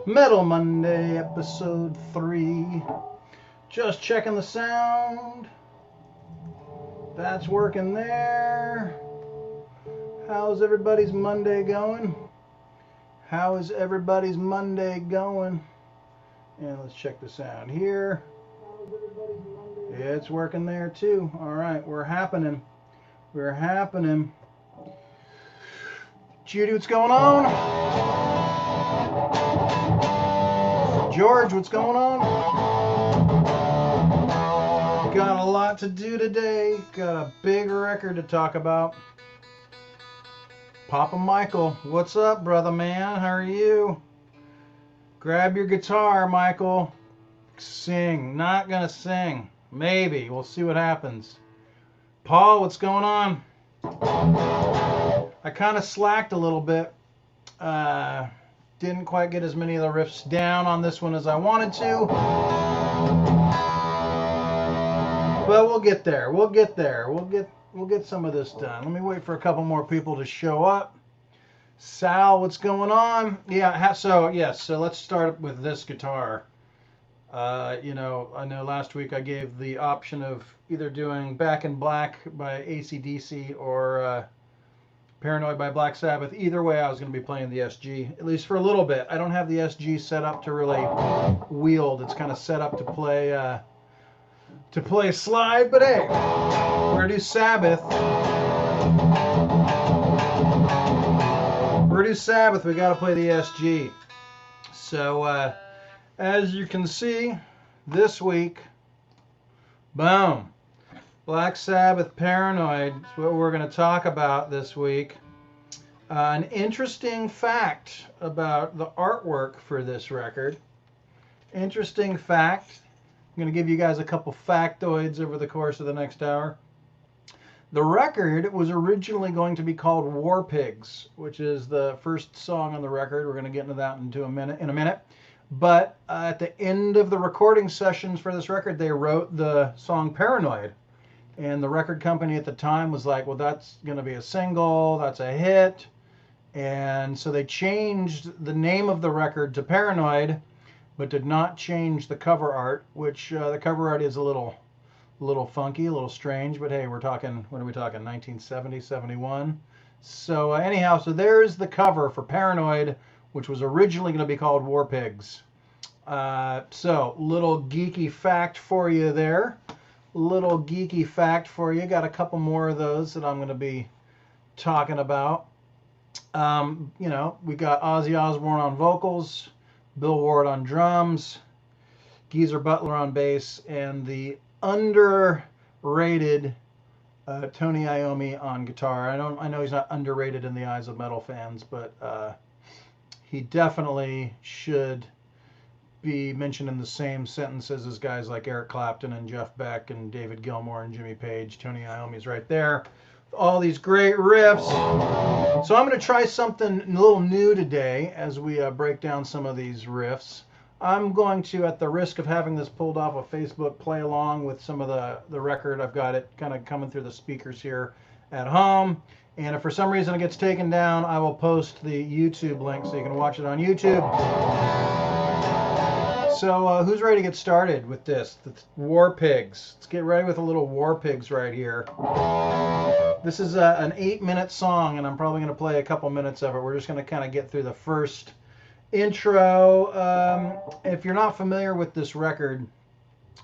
Metal Monday, episode 3. Just checking the sound. That's working there. How's everybody's Monday going? How is everybody's Monday going? And let's check the sound here. Yeah, it's working there too. All right, we're happening. We're happening. Judy, what's going on? George, what's going on? Got a lot to do today. Got a big record to talk about. Papa Michael, what's up, brother man? How are you? Grab your guitar, Michael. Sing. Not gonna sing. Maybe. We'll see what happens. Paul, what's going on? I kind of slacked a little bit. Didn't quite get as many of the riffs down on this one as I wanted to. But we'll get there. We'll get there. We'll get some of this done. Let me wait for a couple more people to show up. Sal, what's going on? Yeah, so let's start with this guitar. I know last week I gave the option of either doing Back in Black by AC/DC or Paranoid by Black Sabbath. Either way, I was going to be playing the SG, at least for a little bit. I don't have the SG set up to really wield. It's kind of set up to play slide, but hey, we're going to do Sabbath. We're going to do Sabbath. We got to play the SG. So, as you can see, this week, boom, Black Sabbath Paranoid is what we're going to talk about this week. An interesting fact about the artwork for this record. Interesting fact. I'm going to give you guys a couple factoids over the course of the next hour. The record was originally going to be called War Pigs, which is the first song on the record. We're going to get into that in a minute. But at the end of the recording sessions for this record, they wrote the song Paranoid. And the record company at the time was like, well, that's going to be a single, that's a hit. And so they changed the name of the record to Paranoid, but did not change the cover art, which the cover art is a little funky, a little strange. But hey, we're talking, what are we talking, 1970, 71? So anyhow, so there's the cover for Paranoid, which was originally going to be called War Pigs. So, little geeky fact for you there. Little geeky fact for you. Got a couple more of those that I'm going to be talking about. We got Ozzy Osbourne on vocals, Bill Ward on drums, Geezer Butler on bass, and the underrated Tony Iommi on guitar. I know he's not underrated in the eyes of metal fans, but he definitely should be mentioned in the same sentences as guys like Eric Clapton and Jeff Beck and David Gilmour and Jimmy Page. Tony Iommi's right there. All these great riffs. So I'm going to try something a little new today as we break down some of these riffs. I'm going to, at the risk of having this pulled off of Facebook, play along with some of the record. I've got it kind of coming through the speakers here at home. And if for some reason it gets taken down, I will post the YouTube link so you can watch it on YouTube. So who's ready to get started with this? The War Pigs. Let's get ready with a little War Pigs right here. This is an 8-minute song, and I'm probably going to play a couple minutes of it. We're just going to kind of get through the first intro. If you're not familiar with this record,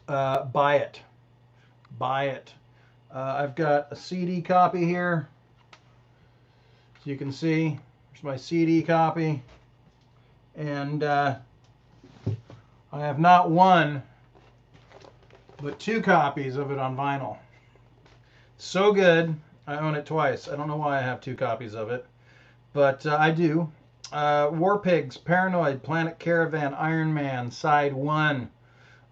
buy it. Buy it. I've got a CD copy here. So you can see, there's my CD copy. And I have not one, but 2 copies of it on vinyl. So good. I own it twice. I don't know why I have 2 copies of it, but I do. War Pigs, Paranoid, Planet Caravan, Iron Man, Side 1,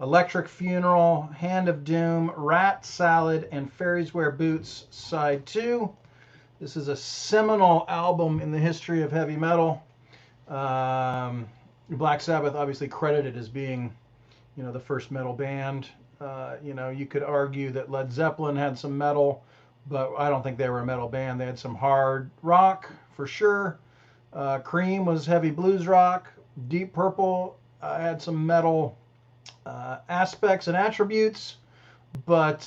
Electric Funeral, Hand of Doom, Rat Salad, and Fairies Wear Boots, Side 2. This is a seminal album in the history of heavy metal. Black Sabbath obviously credited as being, the first metal band. You could argue that Led Zeppelin had some metal, but I don't think they were a metal band. They had some hard rock for sure. Cream was heavy blues rock. Deep Purple had some metal aspects and attributes, but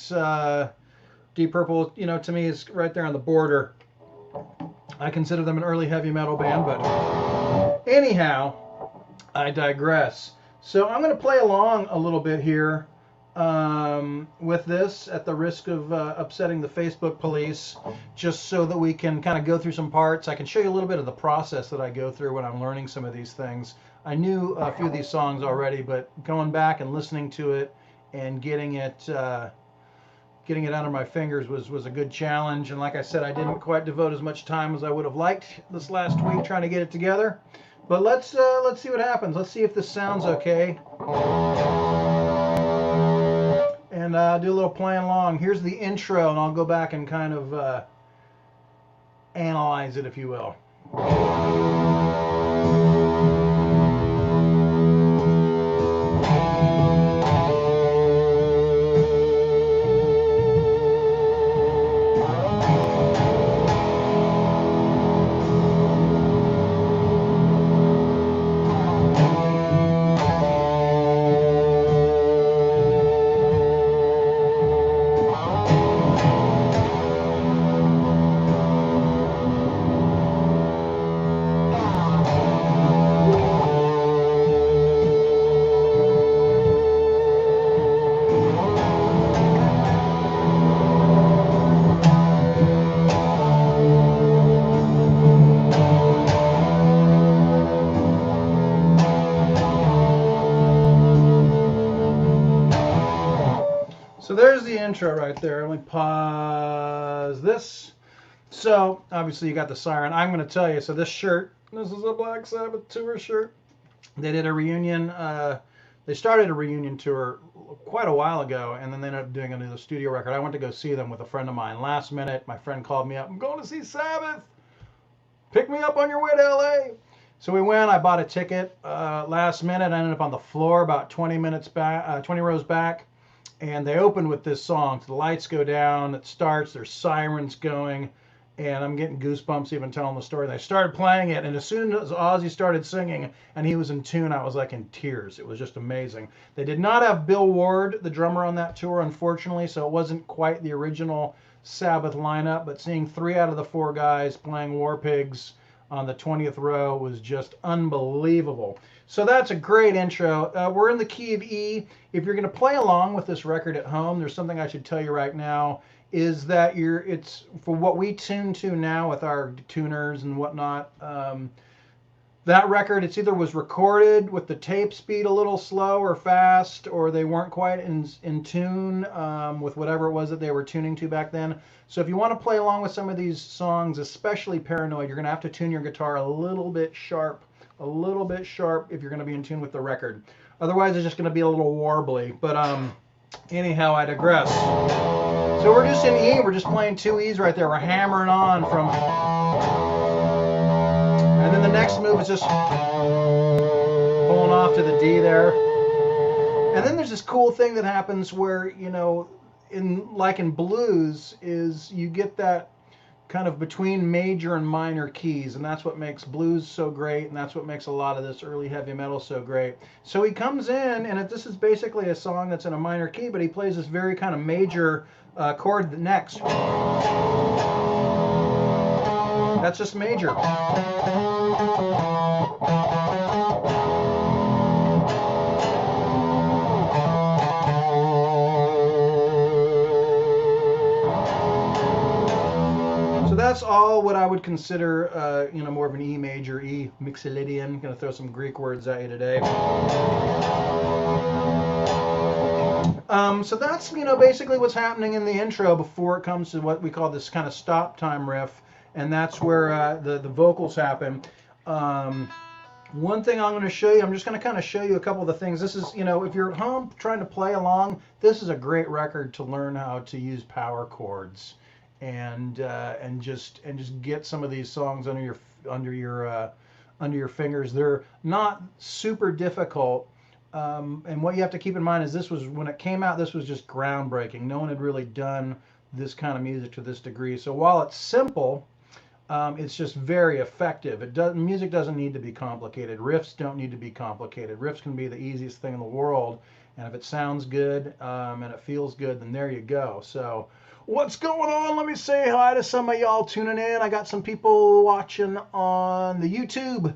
Deep Purple, you know, to me is right there on the border. I consider them an early heavy metal band, but anyhow, I digress. So I'm going to play along a little bit here with this at the risk of upsetting the Facebook police, just so that we can kind of go through some parts. I can show you a little bit of the process that I go through when I'm learning some of these things. I knew a few of these songs already, but going back and listening to it and getting it under my fingers was a good challenge. And like I said, I didn't quite devote as much time as I would have liked this last week trying to get it together. But let's see what happens. Let's see if this sounds okay. And do a little playing along. Here's the intro, and I'll go back and kind of analyze it, if you will. So there's the intro right there. Let me pause this. So obviously you got the siren. I'm going to tell you, so this shirt, this is a Black Sabbath tour shirt. They did a reunion. They started a reunion tour quite a while ago, and then they ended up doing another studio record. I went to go see them with a friend of mine. Last minute, my friend called me up. I'm going to see Sabbath. Pick me up on your way to LA. So we went. I bought a ticket. Last minute, I ended up on the floor about 20 minutes back, 20 rows back. And they opened with this song. So the lights go down, it starts, there's sirens going, and I'm getting goosebumps even telling the story. They started playing it, and as soon as Ozzy started singing and he was in tune, I was like in tears. It was just amazing. They did not have Bill Ward, the drummer on that tour, unfortunately, so it wasn't quite the original Sabbath lineup, but seeing 3 out of the 4 guys playing War Pigs on the 20th row was just unbelievable. So that's a great intro. We're in the key of E. If you're going to play along with this record at home, there's something I should tell you right now, is that it's for what we tune to now with our tuners and whatnot. That record, it's either was recorded with the tape speed a little slow or fast, or they weren't quite in tune with whatever it was that they were tuning to back then. So if you want to play along with some of these songs, especially Paranoid, you're going to have to tune your guitar a little bit sharp if you're going to be in tune with the record. Otherwise, it's just going to be a little warbly. But anyhow, I digress. So we're just in E. We're just playing 2 E's right there. We're hammering on from... And then the next move is just pulling off to the D there. And then there's this cool thing that happens where, you know, like in blues, is you get that kind of between major and minor keys, and that's what makes blues so great, and that's what makes a lot of this early heavy metal so great. So he comes in, and this is basically a song that's in a minor key, but he plays this very kind of major chord next. That's just major. So that's all what I would consider, you know, more of an E major, E Mixolydian. Going to throw some Greek words at you today. So that's, you know, basically what's happening in the intro before it comes to what we call this kind of stop time riff, and that's where the vocals happen. One thing I'm going to show you, I'm just going to kind of show you a couple of the things. This is, you know, if you're at home trying to play along, this is a great record to learn how to use power chords. And just get some of these songs under your fingers. They're not super difficult, and what you have to keep in mind is this was, when it came out, this was just groundbreaking. No one had really done this kind of music to this degree. So while it's simple, It's just very effective. Music doesn't need to be complicated. Riffs don't need to be complicated. Riffs can be the easiest thing in the world, and if it sounds good and it feels good, then there you go. So what's going on? Let me say hi to some of y'all tuning in. I got some people watching on the YouTube.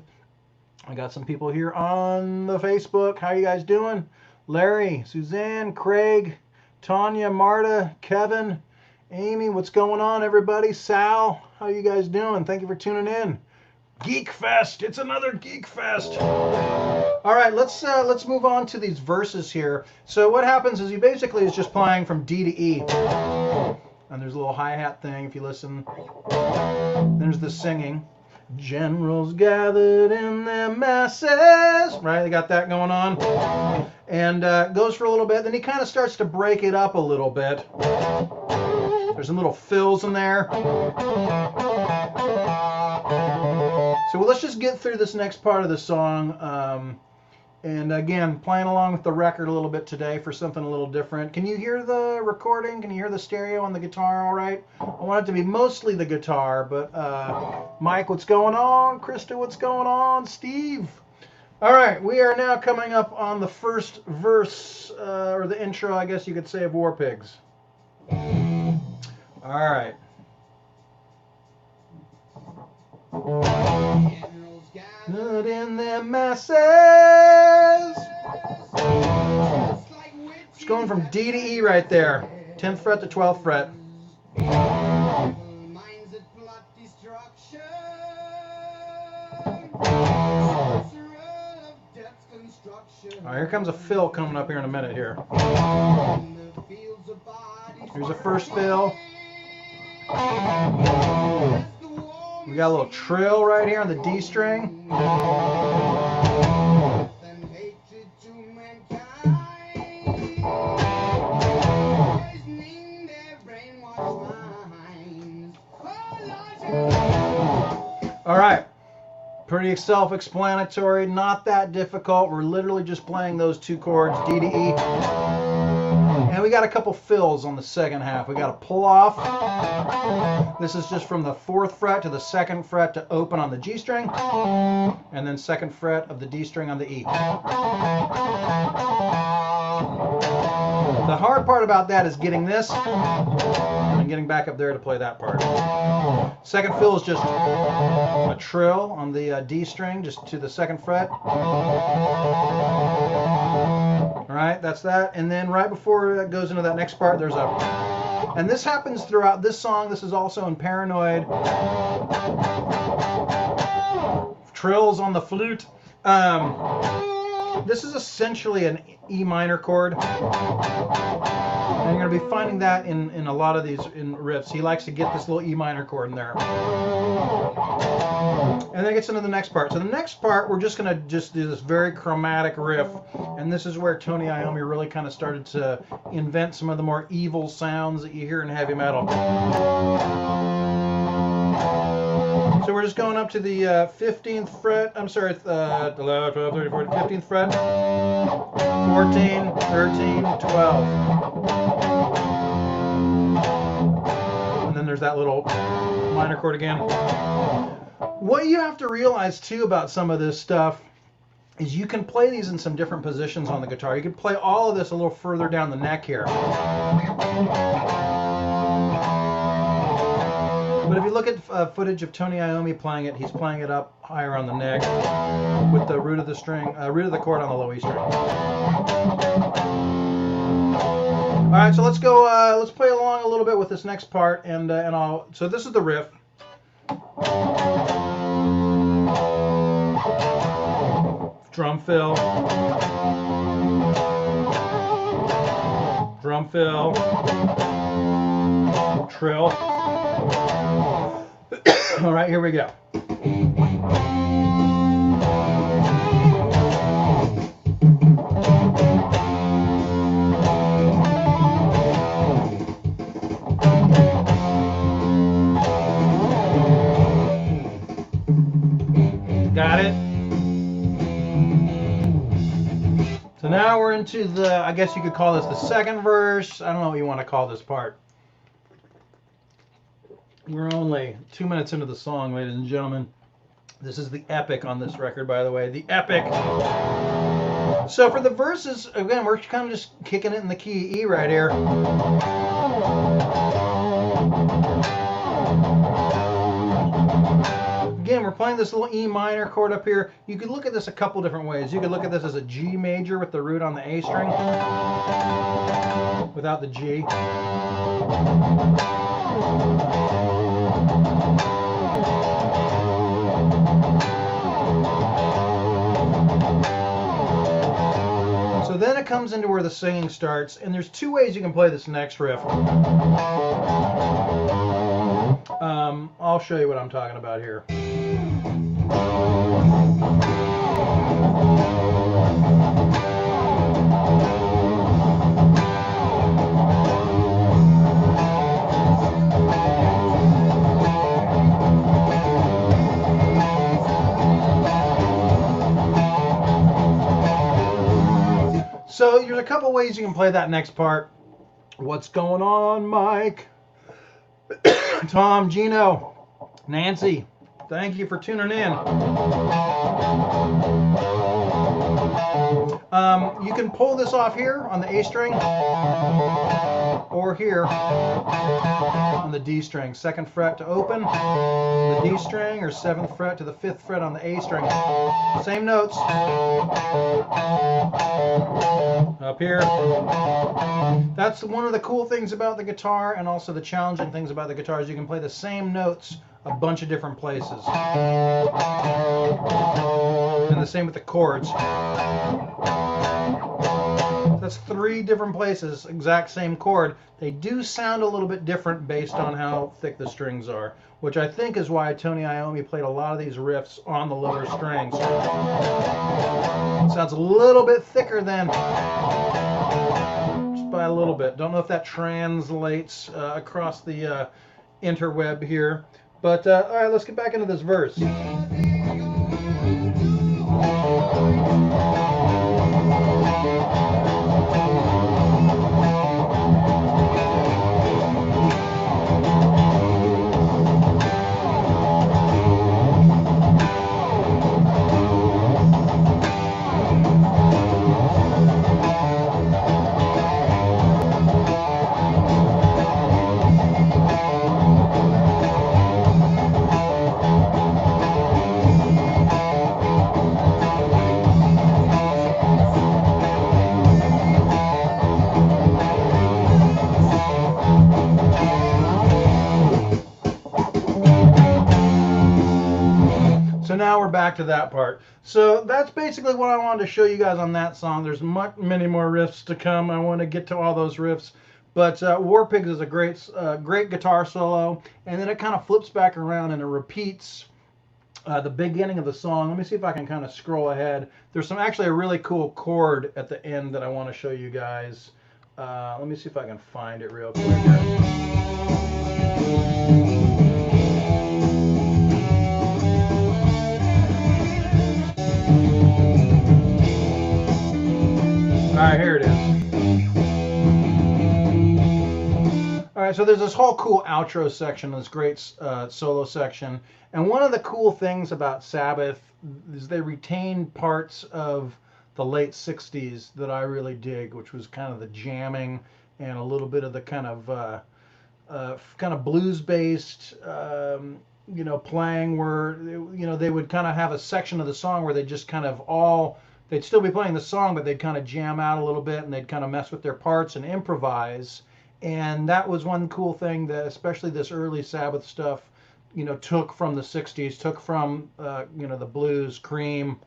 I got some people here on the Facebook. How you guys doing? Larry, Suzanne, Craig, Tanya, Marta, Kevin, Amy, what's going on, everybody? Sal, how you guys doing? Thank you for tuning in. Geek Fest. It's another Geek Fest. All right, let's move on to these verses here. So what happens is he basically is just playing from D to E. And there's a little hi-hat thing if you listen. There's the singing. Generals gathered in their masses. Right, they got that going on. And goes for a little bit. Then he kind of starts to break it up a little bit. There's some little fills in there. So let's just get through this next part of the song. And again, playing along with the record a little bit today for something a little different. Can you hear the recording? Can you hear the stereo on the guitar all right? I want it to be mostly the guitar, but Mike, what's going on? Krista, what's going on? Steve? All right, we are now coming up on the first verse, or the intro, I guess you could say, of War Pigs. All right. Not in their masses. It's going from D to E right there. 10th fret to 12th fret. All right, here comes a fill coming up here in a minute here. Here's the first fill. We got a little trill right here on the D string. All right, pretty self-explanatory, not that difficult. We're literally just playing those two chords, D to E. And we got a couple fills on the second half. We got a pull off. This is just from the 4th fret to the 2nd fret to open on the G string, and then 2nd fret of the D string on the E. The hard part about that is getting this and getting back up there to play that part. Second fill is just a trill on the D string, just to the 2nd fret. All right, that's that. And then right before it goes into that next part, there's a... And this happens throughout this song. This is also in Paranoid. Trills on the flute. This is essentially an E minor chord. And you're going to be finding that in a lot of these in riffs. He likes to get this little E minor chord in there. And then it gets into the next part. So the next part, we're just going to just do this very chromatic riff. And this is where Tony Iommi really kind of started to invent some of the more evil sounds that you hear in heavy metal. So we're just going up to the 15th fret. I'm sorry, 12, 13, 14, 15th fret. 14, 13, 12. And then there's that little minor chord again. What you have to realize too about some of this stuff is you can play these in some different positions on the guitar. You can play all of this a little further down the neck here. But if you look at footage of Tony Iommi playing it, he's playing it up higher on the neck with the root of the string, root of the chord on the low E string. All right, so let's go. Let's play along a little bit with this next part, and I'll. So this is the riff. Drum fill. Drum fill. Trill. All right, here we go. Got it? So now we're into the, I guess you could call this the second verse. I don't know what you want to call this part. We're only 2 minutes into the song, ladies and gentlemen. This is the epic on this record, by the way. The epic. So for the verses, again, we're kind of just kicking it in the key of E right here. Again, we're playing this little E minor chord up here. You could look at this a couple different ways. You could look at this as a G major with the root on the A string without the G. So then it comes into where the singing starts, and there's two ways you can play this next riff. I'll show you what I'm talking about here. So there's a couple ways you can play that next part. What's going on, Mike? Tom, Gino, Nancy, thank you for tuning in. You can pull this off here on the A string or here on the D string. 2nd fret to open the D string, or 7th fret to the 5th fret on the A string. Same notes. Up here. That's one of the cool things about the guitar, and also the challenging things about the guitar is you can play the same notes a bunch of different places. And the same with the chords. That's 3 different places, exact same chord. They do sound a little bit different based on how thick the strings are, which I think is why Tony Iommi played a lot of these riffs on the lower strings. It sounds a little bit thicker than, just by a little bit. Don't know if that translates across the interweb here. But all right, let's get back into this verse. Now we're back to that part. So that's basically what I wanted to show you guys on that song. There's many more riffs to come. I want to get to all those riffs. But War Pigs is a great guitar solo, and then it kind of flips back around and it repeats the beginning of the song. Let me see if I can kind of scroll ahead. There's actually a really cool chord at the end that I want to show you guys. Let me see if I can find it real quick here. All right, here it is. All right, so there's this whole cool outro section, this great solo section. And one of the cool things about Sabbath is they retained parts of the late 60s that I really dig, which was kind of the jamming and a little bit of the kind of blues-based, playing where, they would kind of have a section of the song where they just kind of they'd still be playing the song, but they'd kind of jam out a little bit and they'd kind of mess with their parts and improvise. And that was one cool thing that, especially this early Sabbath stuff, took from the 60s, took from, the blues, Cream,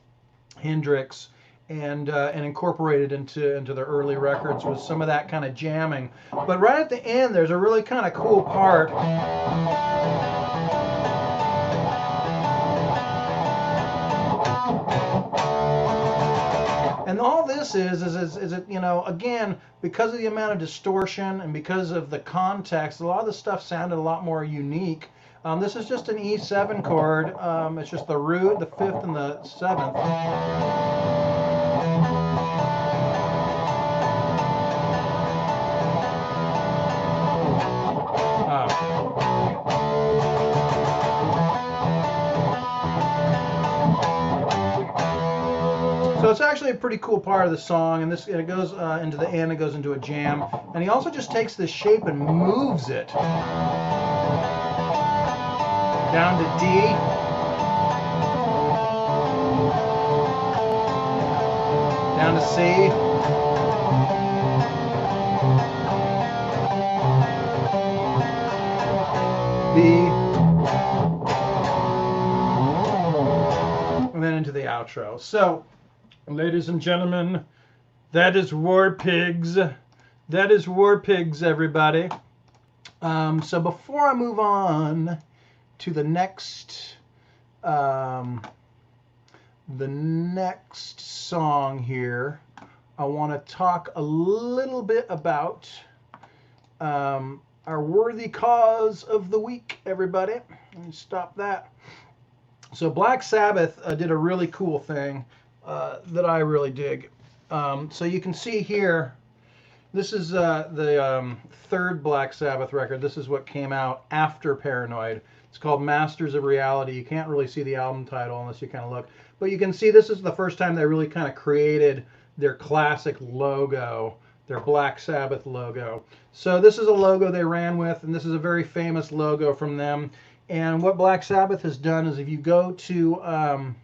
Hendrix, and incorporated into their early records with some of that kind of jamming. But right at the end, there's a really kind of cool part. And all this is it, again, because of the amount of distortion and because of the context, a lot of the stuff sounded a lot more unique. This is just an E7 chord. It's just the root, the 5th, and the 7th. So it's actually a pretty cool part of the song, and it goes into the end, it goes into a jam, and he also just takes this shape and moves it down to D, down to C, B, and then into the outro. So, ladies and gentlemen, that is War Pigs. That is War Pigs, everybody. So before I move on to the next song here, I want to talk a little bit about our worthy cause of the week, everybody. Let me stop that. So Black Sabbath did a really cool thing that I really dig. So you can see here, this is the third Black Sabbath record. This is what came out after Paranoid. It's called Masters of Reality. You can't really see the album title unless you kind of look. But you can see this is the first time they really kind of created their classic logo, their Black Sabbath logo. So this is a logo they ran with, and this is a very famous logo from them. And what Black Sabbath has done is if you go to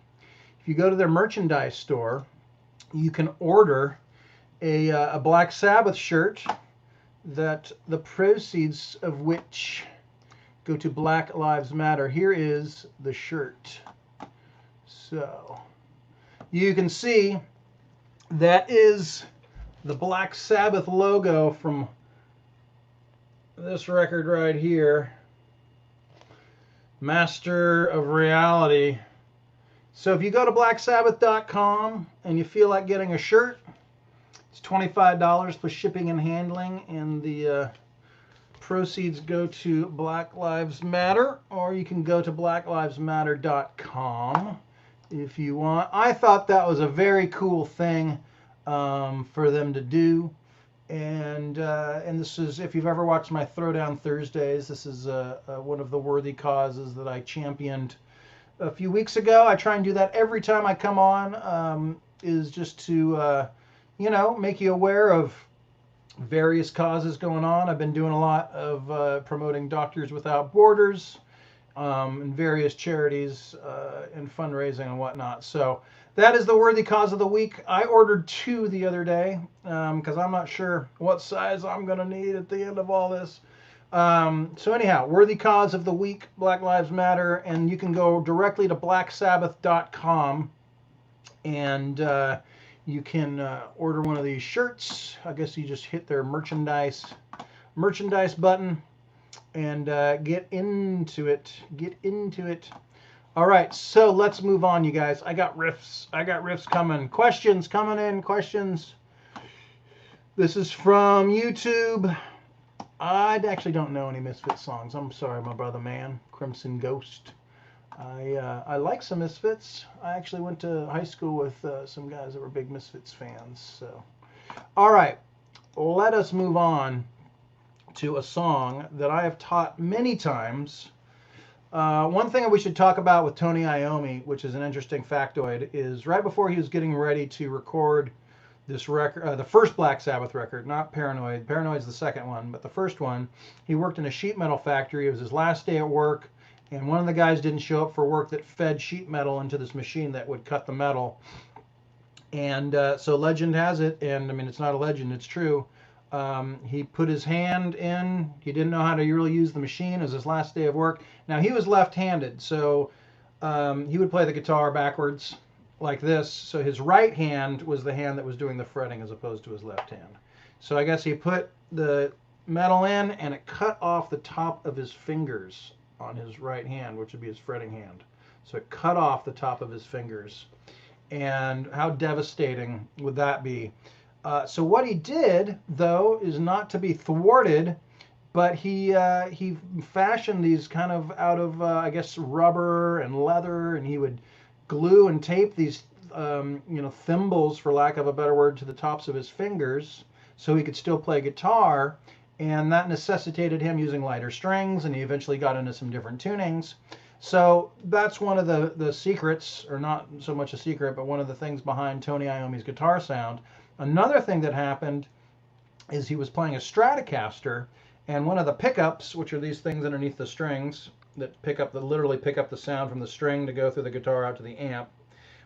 their merchandise store, you can order a Black Sabbath shirt that the proceeds of which go to Black Lives Matter. Here is the shirt. So you can see that is the Black Sabbath logo from this record right here, Master of Reality. So if you go to blacksabbath.com and you feel like getting a shirt, it's $25 plus shipping and handling, and the proceeds go to Black Lives Matter, or you can go to blacklivesmatter.com if you want. I thought that was a very cool thing for them to do, and this is, if you've ever watched my Throwdown Thursdays, this is one of the worthy causes that I championed a few weeks ago. I try and do that every time I come on, is just to make you aware of various causes going on. I've been doing a lot of promoting Doctors Without Borders and various charities and fundraising and whatnot. So that is the worthy cause of the week. I ordered 2 the other day because I'm not sure what size I'm going to need at the end of all this. So anyhow, worthy cause of the week, Black Lives Matter, and you can go directly to blacksabbath.com and you can order one of these shirts. I guess you just hit their merchandise button and get into it. All right, so let's move on, you guys. I got riffs coming. Questions coming in. This is from YouTube. I actually don't know any Misfits songs. I'm sorry, my brother man. Crimson Ghost. I like some Misfits. I actually went to high school with some guys that were big Misfits fans. So, all right, let us move on to a song that I have taught many times. One thing we should talk about with Tony Iommi, which is an interesting factoid, is right before he was getting ready to record this record, the first Black Sabbath record, not Paranoid. Paranoid's the second one, but the first one, he worked in a sheet metal factory. It was his last day at work, and one of the guys didn't show up for work that fed sheet metal into this machine that would cut the metal. And so legend has it, and I mean, it's not a legend, it's true. He put his hand in. He didn't know how to really use the machine. It was his last day of work. Now, he was left-handed, so he would play the guitar backwards like this. So his right hand was the hand that was doing the fretting as opposed to his left hand. So I guess he put the metal in, and it cut off the top of his fingers on his right hand, which would be his fretting hand. So it cut off the top of his fingers. And how devastating would that be? So what he did, though, is not to be thwarted, but he fashioned these kind of out of, I guess, rubber and leather, and he would glue and tape these, thimbles, for lack of a better word, to the tops of his fingers so he could still play guitar, and that necessitated him using lighter strings, and he eventually got into some different tunings. So that's one of the secrets, or not so much a secret, but one of the things behind Tony Iommi's guitar sound. Another thing that happened is he was playing a Stratocaster, and one of the pickups, which are these things underneath the strings that literally pick up the sound from the string to go through the guitar out to the amp.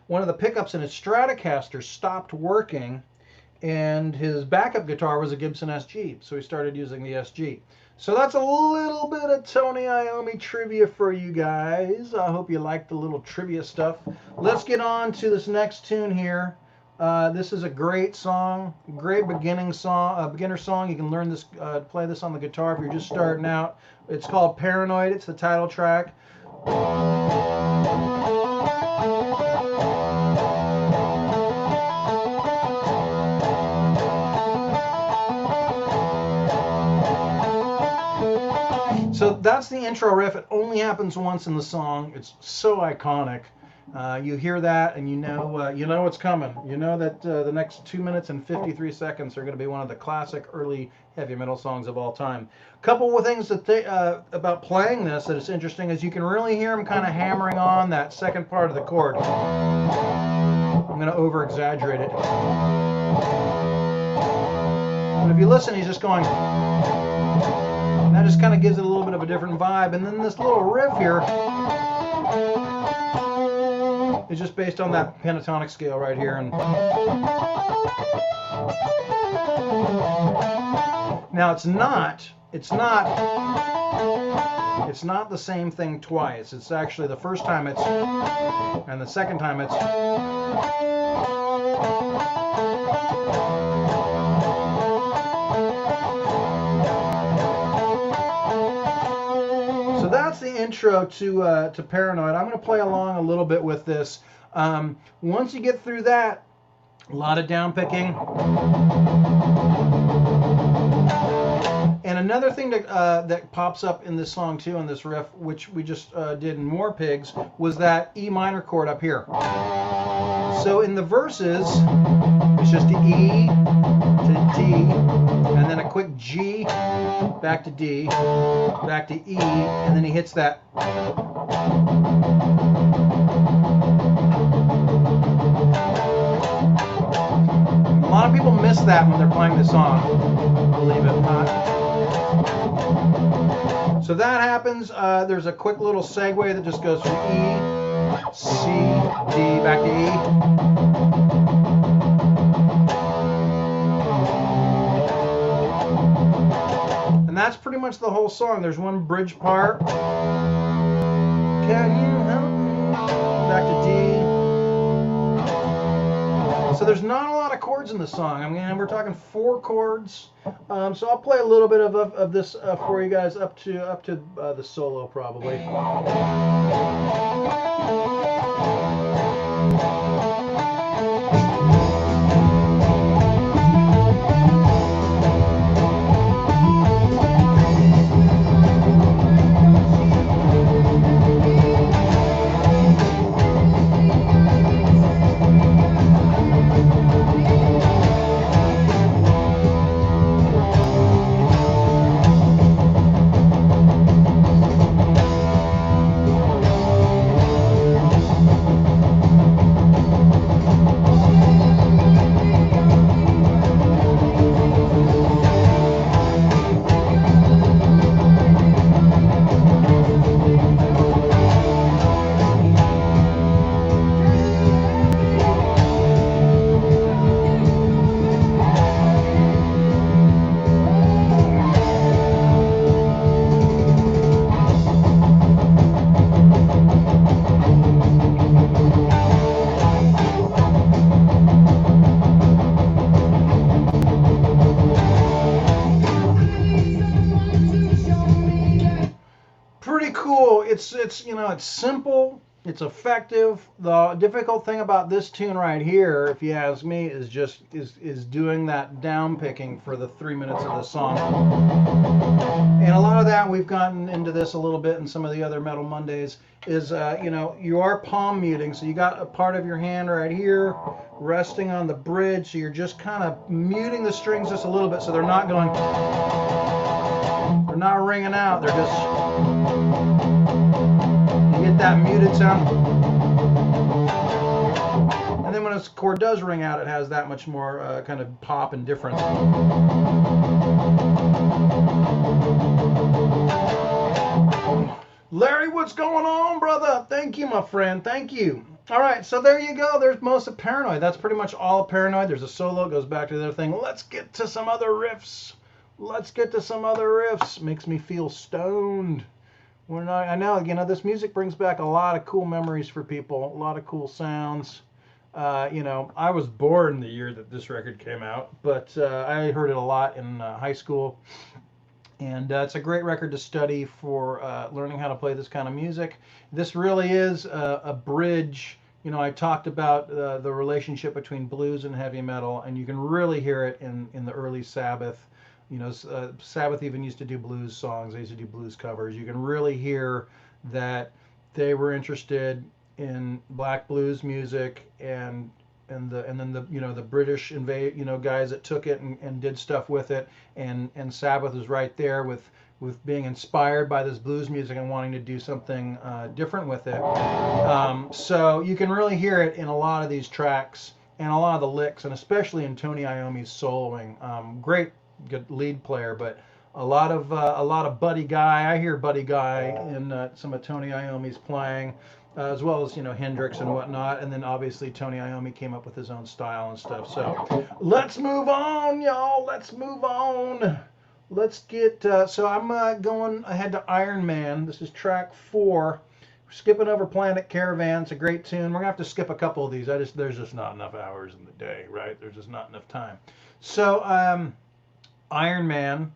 One of the pickups in his Stratocaster stopped working, and his backup guitar was a Gibson SG, so he started using the SG. So that's a little bit of Tony Iommi trivia for you guys. I hope you like the little trivia stuff. Let's get on to this next tune here. This is a great song, great beginner song. You can learn this, play this on the guitar if you're just starting out. It's called Paranoid. It's the title track. So that's the intro riff. It only happens once in the song. It's so iconic. You hear that and you know what's coming. You know that the next 2 minutes and 53 seconds are going to be one of the classic early heavy metal songs of all time. A couple of things that about playing this that is interesting is you can really hear him kind of hammering on that second part of the chord. I'm going to over exaggerate it. But if you listen, he's just going. That just kind of gives it a little bit of a different vibe. And then this little riff here is just based on that pentatonic scale right here. And now it's not the same thing twice. It's actually the first time it's, and the second time it's. That's the intro to Paranoid. I'm going to play along a little bit with this. Once you get through that, a lot of down picking. And another thing that pops up in this song too, in this riff, which we just did in More Pigs, was that E minor chord up here. So in the verses, it's just an E to D, and then a quick G, back to D, back to E, and then he hits that. A lot of people miss that when they're playing this song, believe it or not. So that happens. There's a quick little segue that just goes from E, C, D, back to E. And that's pretty much the whole song. There's one bridge part. Can you help me? Back to D. So there's not a lot of chords in the song. I mean, we're talking 4 chords. So I'll play a little bit of this for you guys up to the solo probably. It's simple, it's effective. The difficult thing about this tune right here, if you ask me, is doing that down picking for the 3 minutes of the song. And a lot of that, we've gotten into this a little bit in some of the other Metal Mondays, is you are palm muting, so you got a part of your hand right here resting on the bridge, so you're just kind of muting the strings just a little bit, so they're not going, they're not ringing out, they're just, you that muted sound. And then when a chord does ring out, it has that much more kind of pop and difference. Larry, what's going on, brother? Thank you, my friend. Thank you. All right, so there you go. There's most of Paranoid. That's pretty much all of Paranoid. There's a solo. It goes back to the other thing. Let's get to some other riffs. Let's get to some other riffs. Makes me feel stoned. I know, this music brings back a lot of cool memories for people. A lot of cool sounds. I was born the year that this record came out, but I heard it a lot in high school. And it's a great record to study for learning how to play this kind of music. This really is a bridge. I talked about the relationship between blues and heavy metal, and you can really hear it in the early Sabbath. Sabbath even used to do blues songs. They used to do blues covers. You can really hear that they were interested in black blues music and then the British guys that took it and did stuff with it, and Sabbath is right there with being inspired by this blues music and wanting to do something different with it. So you can really hear it in a lot of these tracks and a lot of the licks, and especially in Tony Iommi's soloing. Great, good lead player, but a lot of Buddy Guy. I hear Buddy Guy in some of Tony Iommi's playing. As well as Hendrix and whatnot, and then obviously Tony Iommi came up with his own style and stuff. So let's move on, y'all. Let's move on. Let's get so I'm going ahead to Iron Man. This is track 4. We're skipping over Planet Caravan. It's a great tune. We're gonna have to skip a couple of these. There's just not enough hours in the day, right? There's just not enough time. So Iron Man,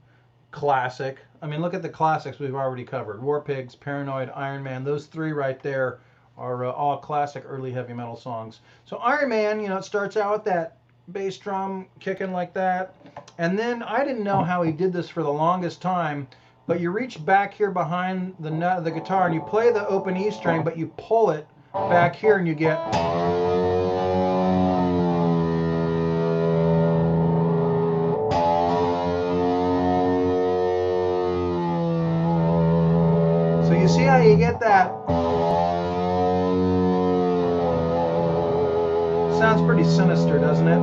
classic. I mean, look at the classics we've already covered. War Pigs, Paranoid, Iron Man. Those 3 right there are all classic early heavy metal songs. So Iron Man, it starts out with that bass drum kicking like that. And then I didn't know how he did this for the longest time, but you reach back here behind the nut of the guitar and you play the open E string, but you pull it back here and you get... So you see how you get that? Sounds pretty sinister, doesn't it?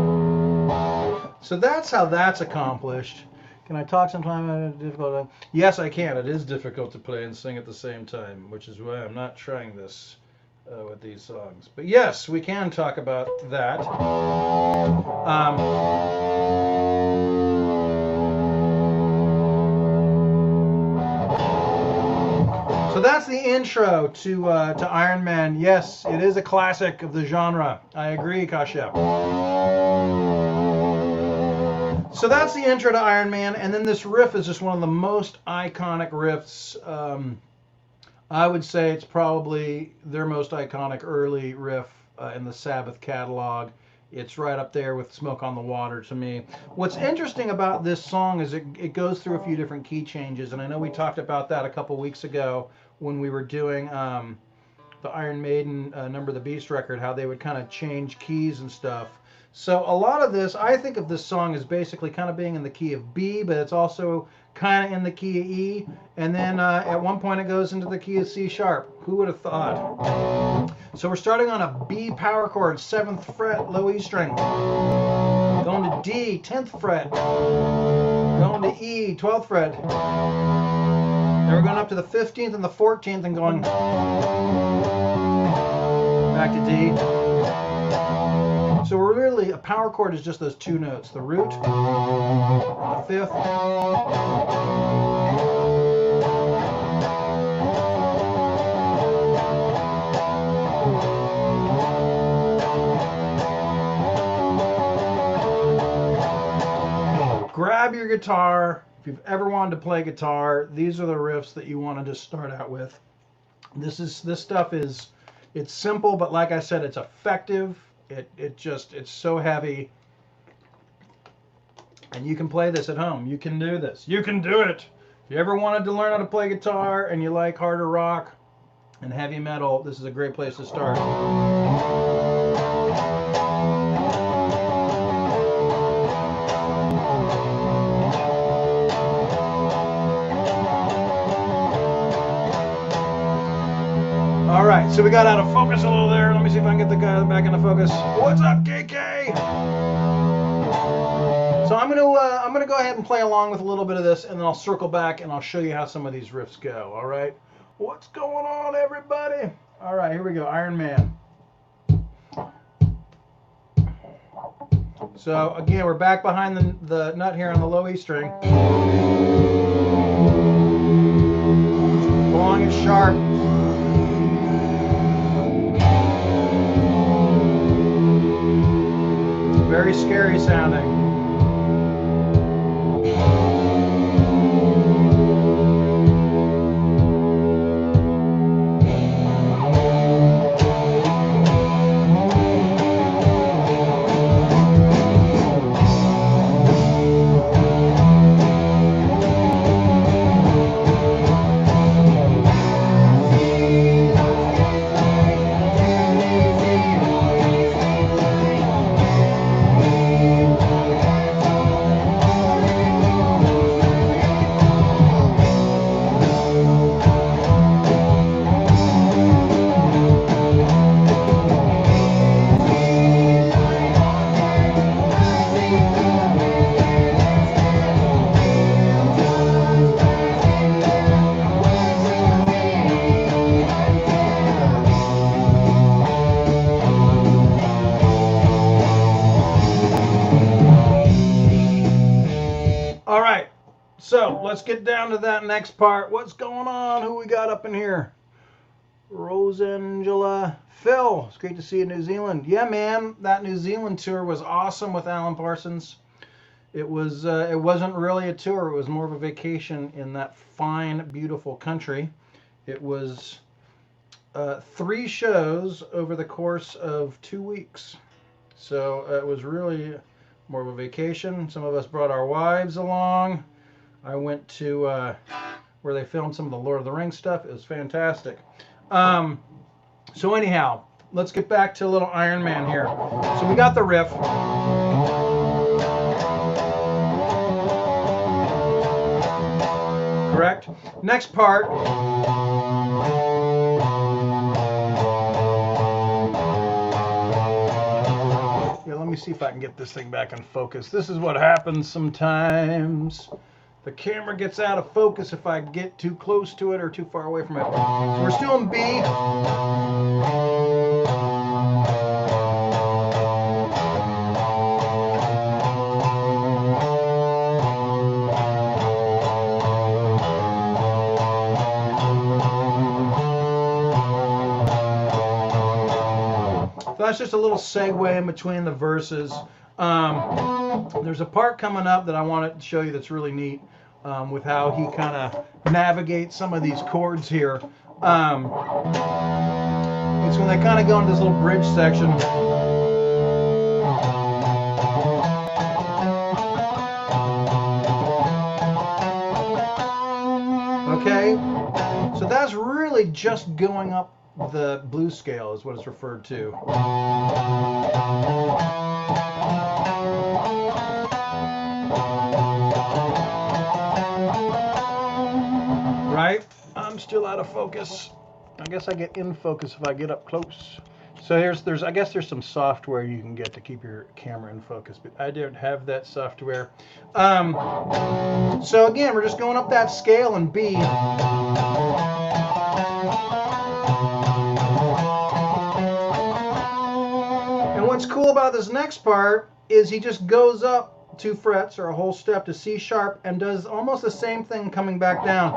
So that's how that's accomplished. Can I talk sometime? Difficult? Yes, I can. It is difficult to play and sing at the same time, which is why I'm not trying this with these songs. But yes, we can talk about that. So that's the intro to Iron Man. Yes, it is a classic of the genre. I agree, Kashyap. So that's the intro to Iron Man, and then this riff is just one of the most iconic riffs. I would say it's probably their most iconic early riff in the Sabbath catalog. It's right up there with Smoke on the Water to me. What's interesting about this song is it goes through a few different key changes, and I know we talked about that a couple weeks ago when we were doing the Iron Maiden Number of the Beast record, how they would kind of change keys and stuff. So a lot of this, I think of this song as basically kind of being in the key of B, but it's also kind of in the key of E, and then at one point it goes into the key of C sharp. Who would have thought? So we're starting on a B power chord, 7th fret, low E string. Going to D, 10th fret. Going to E, 12th fret. Then we're going up to the 15th and the 14th and going back to D. So we're really, a power chord is just those 2 notes, the root, the 5th, grab your guitar. If you've ever wanted to play guitar, these are the riffs that you want to just start out with. This stuff is, it's simple, but like I said, it's effective. It's so heavy. And you can play this at home. You can do this. You can do it. If you ever wanted to learn how to play guitar and you like harder rock and heavy metal, this is a great place to start. All right. So we got out of focus a little there. Let me see if I can get the guy back into focus. What's up, KK? So I'm gonna go ahead and play along with a little bit of this, and then I'll circle back and I'll show you how some of these riffs go. All right. What's going on, everybody? All right, here we go. Iron Man. So again, we're back behind the nut here on the low E string. Long and sharp. Very scary sounding. All right, so let's get down to that next part. What's going on? Who we got up in here? Rosangela. Phil, it's great to see you in New Zealand. Yeah, man, that New Zealand tour was awesome with Alan Parsons. It wasn't really a tour. It was more of a vacation in that fine, beautiful country. It was 3 shows over the course of 2 weeks. So it was really more of a vacation. Some of us brought our wives along. I went to where they filmed some of the Lord of the Rings stuff. It was fantastic. So anyhow, let's get back to a little Iron Man here. So we got the riff. Correct? Next part. Let me see if I can get this thing back in focus. This is what happens sometimes. The camera gets out of focus if I get too close to it or too far away from it. So we're still in B. That's just a little segue in between the verses. There's a part coming up that I want to show you that's really neat with how he kind of navigates some of these chords here. It's when they kind of go into this little bridge section. Okay, so that's really just going up the blues scale is what it's referred to. Right? I'm still out of focus. I guess I get in focus if I get up close. So I guess there's some software you can get to keep your camera in focus, but I don't have that software. So again, we're just going up that scale in B. What's cool about this next part is he just goes up 2 frets or a whole step to C sharp and does almost the same thing coming back down.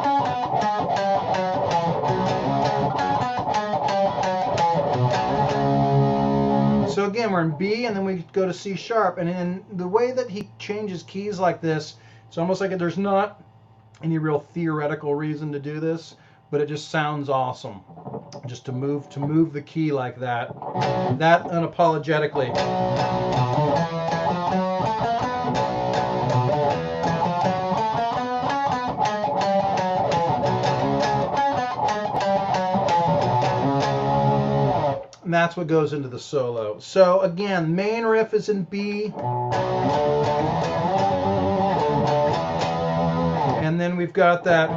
So again, we're in B and then we go to C sharp, and in the way that he changes keys like this, it's almost like there's not any real theoretical reason to do this, but it just sounds awesome. Just to move the key like that unapologetically. And that's what goes into the solo. So again, main riff is in B. And then we've got that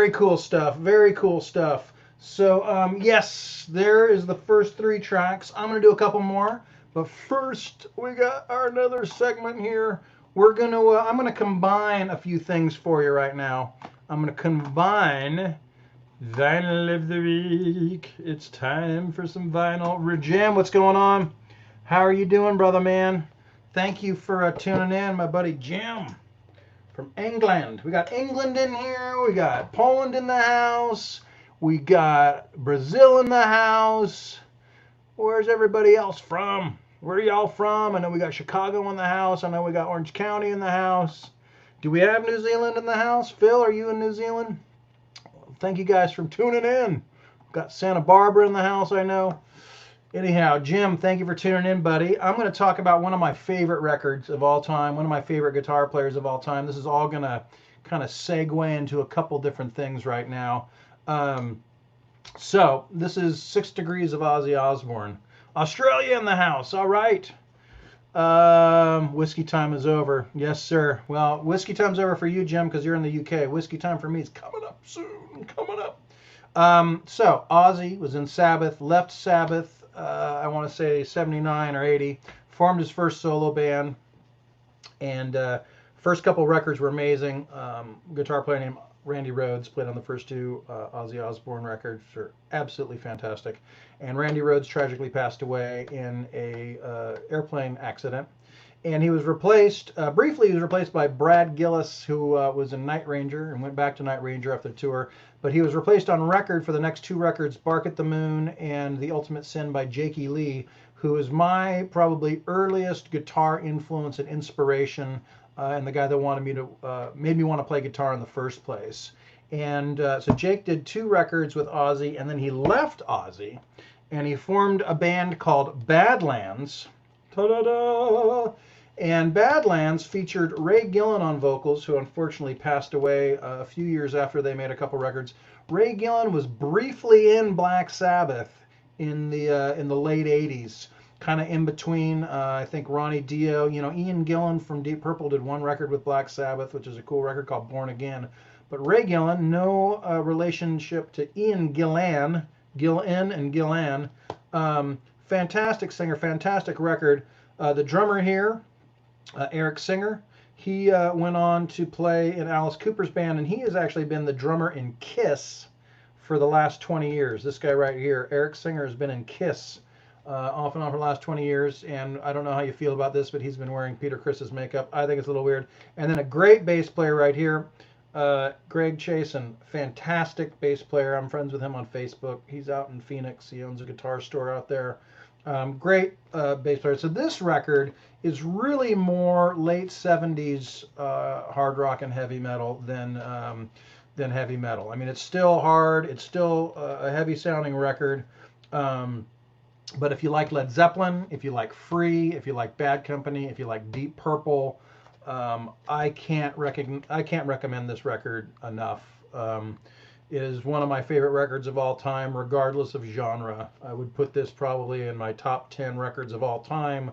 very cool stuff. Very cool stuff. So, yes, there is the first 3 tracks. I'm going to do a couple more. But first, we got our another segment here. I'm gonna combine a few things for you right now. I'm gonna combine Vinyl of the Week. It's time for some vinyl. Jim, what's going on? How are you doing, brother man? Thank you for tuning in, my buddy Jim from England. We got England in here. We got Poland in the house. We got Brazil in the house. Where's everybody else from? Where are y'all from? I know we got Chicago in the house. I know we got Orange County in the house. Do we have New Zealand in the house? Phil, are you in New Zealand? Thank you guys for tuning in. Got Santa Barbara in the house, I know. Anyhow, Jim, thank you for tuning in, buddy. I'm going to talk about one of my favorite records of all time, one of my favorite guitar players of all time. This is all going to kind of segue into a couple different things right now. So, this is 6 Degrees of Ozzy Osbourne. Australia in the house, all right. Whiskey time is over. Yes, sir. Well, whiskey time's over for you, Jim, because you're in the UK. Whiskey time for me is coming up soon, coming up. So, Ozzy was in Sabbath, left Sabbath, I want to say 79 or 80, formed his first solo band, and first couple records were amazing. Guitar player named Randy Rhoads played on the first 2 Ozzy Osbourne records, which are absolutely fantastic. And Randy Rhoads tragically passed away in a airplane accident. And he was replaced, briefly he was replaced by Brad Gillis, who was in Night Ranger and went back to Night Ranger after the tour. But he was replaced on record for the next 2 records, Bark at the Moon and The Ultimate Sin by Jakey Lee, who is my probably earliest guitar influence and inspiration, and the guy that made me want to play guitar in the first place. And so Jake did 2 records with Ozzy, and then he left Ozzy, and he formed a band called Badlands. Ta-da-da! And Badlands featured Ray Gillen on vocals, who unfortunately passed away a few years after they made a couple records. Ray Gillen was briefly in Black Sabbath in the late 80s. Kind of in between, I think Ronnie Dio, Ian Gillan from Deep Purple did 1 record with Black Sabbath, which is a cool record called Born Again. But Ray Gillen, no relationship to Ian Gillan and Gillan. Fantastic singer, fantastic record. The drummer here, Eric Singer, he went on to play in Alice Cooper's band, and he has actually been the drummer in Kiss for the last 20 years. This guy right here, Eric Singer, has been in Kiss off and on for the last 20 years, and I don't know how you feel about this, but he's been wearing Peter Criss's makeup. I think it's a little weird. And then a great bass player right here, Greg Chasen, fantastic bass player. I'm friends with him on Facebook. He's out in Phoenix. He owns a guitar store out there. Great bass player. So this record is really more late 70s hard rock and heavy metal than heavy metal. I mean, it's still hard. It's still a heavy sounding record. But if you like Led Zeppelin, if you like Free, if you like Bad Company, if you like Deep Purple, I can't recommend this record enough. It is one of my favorite records of all time, regardless of genre. I would put this probably in my top 10 records of all time,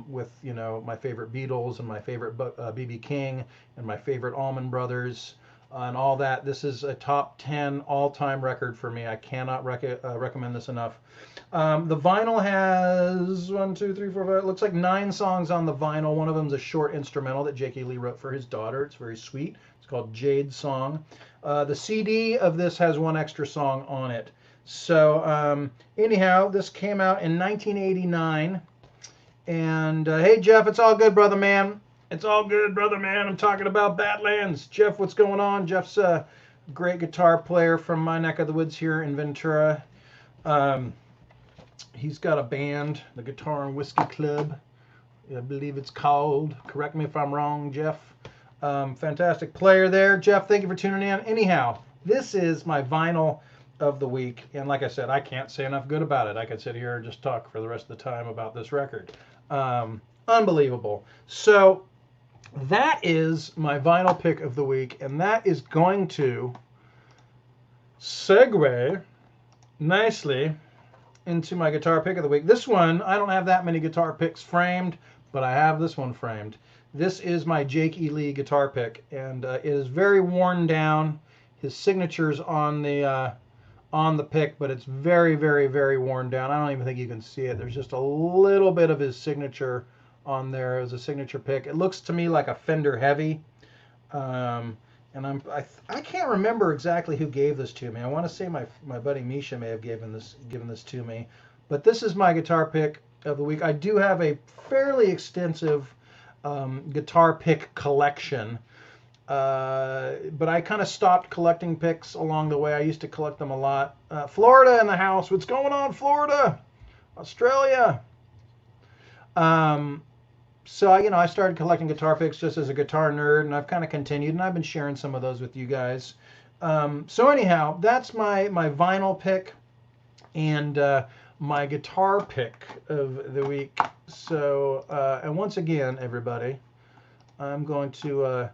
with my favorite Beatles and my favorite B.B. King and my favorite Allman Brothers and all that. This is a top 10 all-time record for me. I cannot recommend this enough. The vinyl has 1, 2, 3, 4, 5. It looks like 9 songs on the vinyl. One of them is a short instrumental that Jakey Lee wrote for his daughter. It's very sweet. It's called Jade's Song. The CD of this has 1 extra song on it. So anyhow, this came out in 1989. And hey, Jeff, it's all good, brother man. It's all good, brother man. I'm talking about Badlands. Jeff, what's going on? Jeff's a great guitar player from my neck of the woods here in Ventura. He's got a band, the Guitar and Whiskey Club, I believe it's called. Correct me if I'm wrong, Jeff. Fantastic player there. Jeff, thank you for tuning in. Anyhow, this is my vinyl of the week. And like I said, I can't say enough good about it. I could sit here and just talk for the rest of the time about this record. Unbelievable. So that is my vinyl pick of the week. And that is going to segue nicely into my guitar pick of the week. This one, I don't have that many guitar picks framed, but I have this one framed. This is my Jakey Lee guitar pick, and it is very worn down. his signatures on the pick, but it's very, very, very worn down. I don't even think you can see it. There's just a little bit of his signature on there as a signature pick. It looks to me like a Fender Heavy. And I can't remember exactly who gave this to me. I want to say my buddy Misha may have given this to me. But this is my guitar pick of the week. I do have a fairly extensive guitar pick collection. But I kind of stopped collecting picks along the way. I used to collect them a lot. Florida in the house. What's going on, Florida? Australia. So I started collecting guitar picks just as a guitar nerd, and I've kind of continued, and I've been sharing some of those with you guys. So anyhow, that's my vinyl pick and my guitar pick of the week. So, and once again, everybody, I'm going to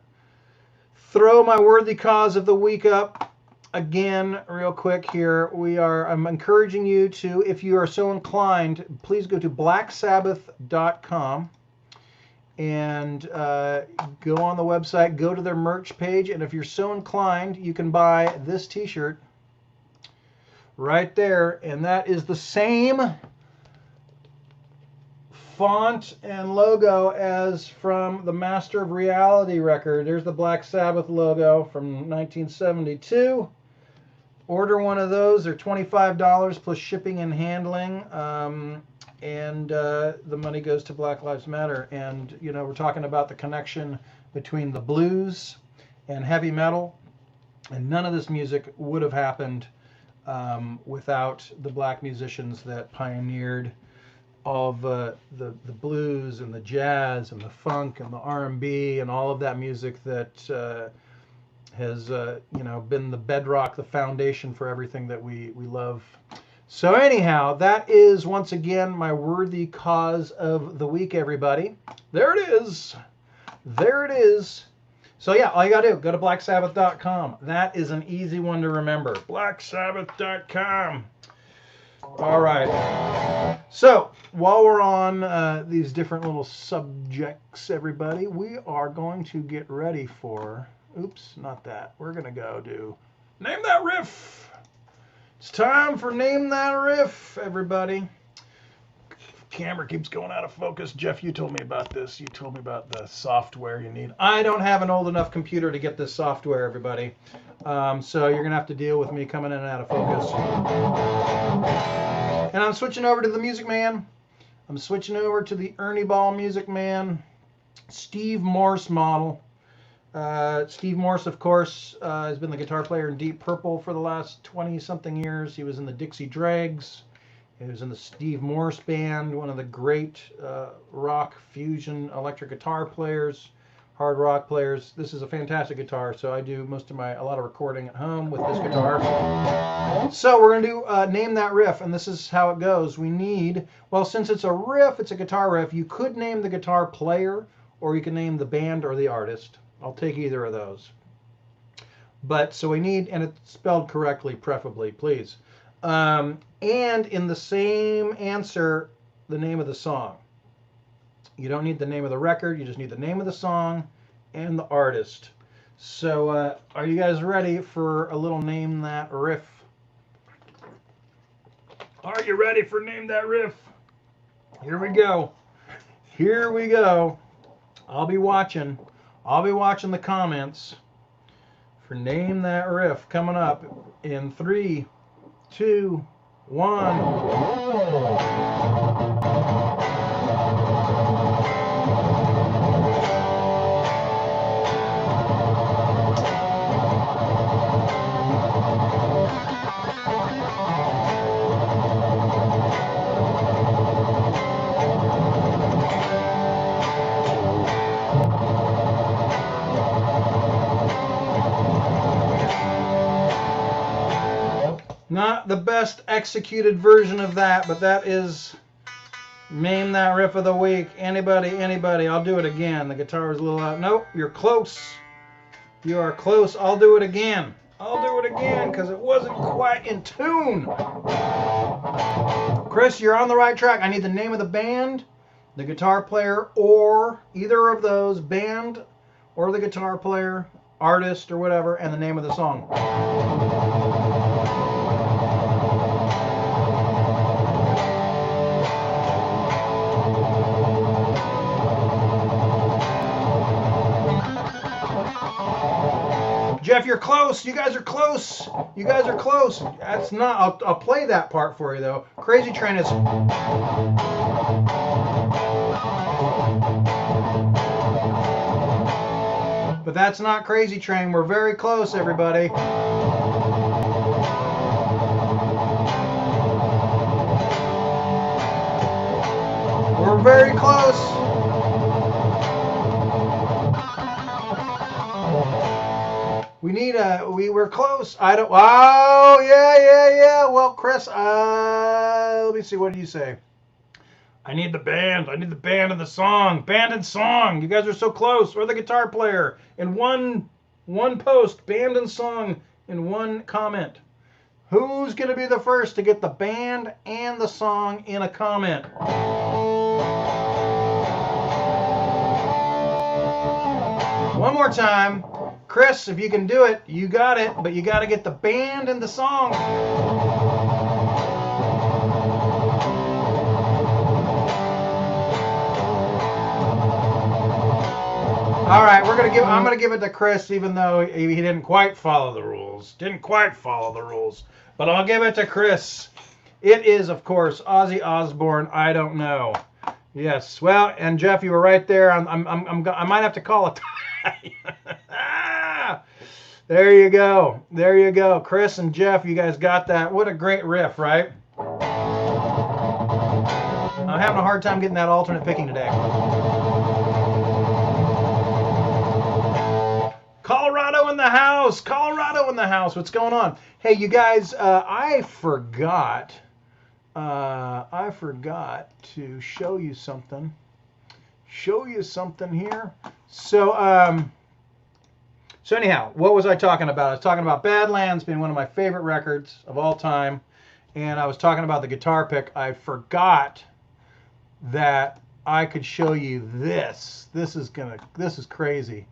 throw my worthy cause of the week up again real quick here. I'm encouraging you to, if you are so inclined, please go to blacksabbath.com and go on the website, go to their merch page, and if you're so inclined, you can buy this t-shirt right there, and that is the same font and logo as from the Master of Reality record. There's the Black Sabbath logo from 1972. Order one of those. They're $25 plus shipping and handling. And the money goes to Black Lives Matter. And, we're talking about the connection between the blues and heavy metal. And none of this music would have happened without the black musicians that pioneered all of the blues and the jazz and the funk and the R&B and all of that music that has been the bedrock, the foundation for everything that we love. So anyhow, that is once again my worthy cause of the week, everybody. There it is. There it is. So yeah, all you gotta do, go to blacksabbath.com. That is an easy one to remember. blacksabbath.com. All right. So while we're on these different little subjects, everybody, we are going to get ready for, oops, not that. We're going to go do Name That Riff. It's time for Name That Riff, everybody. Camera keeps going out of focus. Jeff, you told me about this. You told me about the software you need. I don't have an old enough computer to get this software, everybody. So you're going to have to deal with me coming in and out of focus. And I'm switching over to the Music Man. I'm switching over to the Ernie Ball Music Man Steve Morse model. Steve Morse, of course, has been the guitar player in Deep Purple for the last 20-something years. He was in the Dixie Dregs. He was in the Steve Morse Band, one of the great rock fusion electric guitar players, hard rock players. This is a fantastic guitar, so I do a lot of recording at home with this guitar. So we're going to do Name That Riff, and this is how it goes. We need, well, since it's a riff, it's a guitar riff, you could name the guitar player, or you can name the band or the artist. I'll take either of those. But, so we need, and it's spelled correctly, preferably, please. And in the same answer, the name of the song. You don't need the name of the record, you just need the name of the song and the artist. So, are you guys ready for a little Name That Riff? Are you ready for Name That Riff? Here we go. Here we go. I'll be watching the comments for Name That Riff coming up in 3, 2, 1. Not the best executed version of that, but that is Name That Riff of the week. Anybody, I'll do it again. The guitar is a little out. Nope, you're close. You are close. I'll do it again. Because it wasn't quite in tune. Chris, you're on the right track. I need the name of the band, the guitar player, or either of those, band or the guitar player, artist or whatever, and the name of the song. Jeff, you're close. You guys are close. You guys are close. That's not. I'll play that part for you though. Crazy Train is. But that's not Crazy Train. We're very close, everybody. We're very close. We need we were close. I don't. Oh yeah. Well, Chris, let me see. What do you say? I need the band. I need the band and the song. Band and song. You guys are so close. Or the guitar player in one post. Band and song in one comment. Who's gonna be the first to get the band and the song in a comment? One more time. Chris, if you can do it, you got it, but you got to get the band and the song. All right, I'm going to give it to Chris, even though he didn't quite follow the rules. But I'll give it to Chris. It is, of course, Ozzy Osbourne, I Don't Know. Yes. Well, and Jeff, you were right there. I might have to call it. There you go. There you go. Chris and Jeff, you guys got that. What a great riff, right? I'm having a hard time getting that alternate picking today. Colorado in the house. Colorado in the house. What's going on? Hey, you guys, I forgot to show you something. Here. So anyhow, what was I talking about? I was talking about Badlands being one of my favorite records of all time, and I was talking about the guitar pick. I forgot that I could show you this. This is crazy.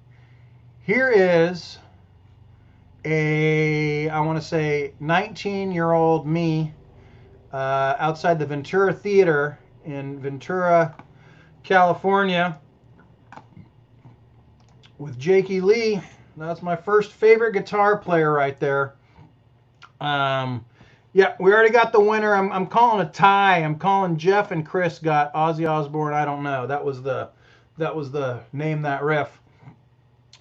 Here is I want to say 19-year-old me outside the Ventura Theater in Ventura, California, with Jakey Lee. That's my first favorite guitar player right there. Yeah, we already got the winner. I'm calling a tie. I'm calling Jeff and Chris got Ozzy Osbourne, I Don't Know. That was the name that riff.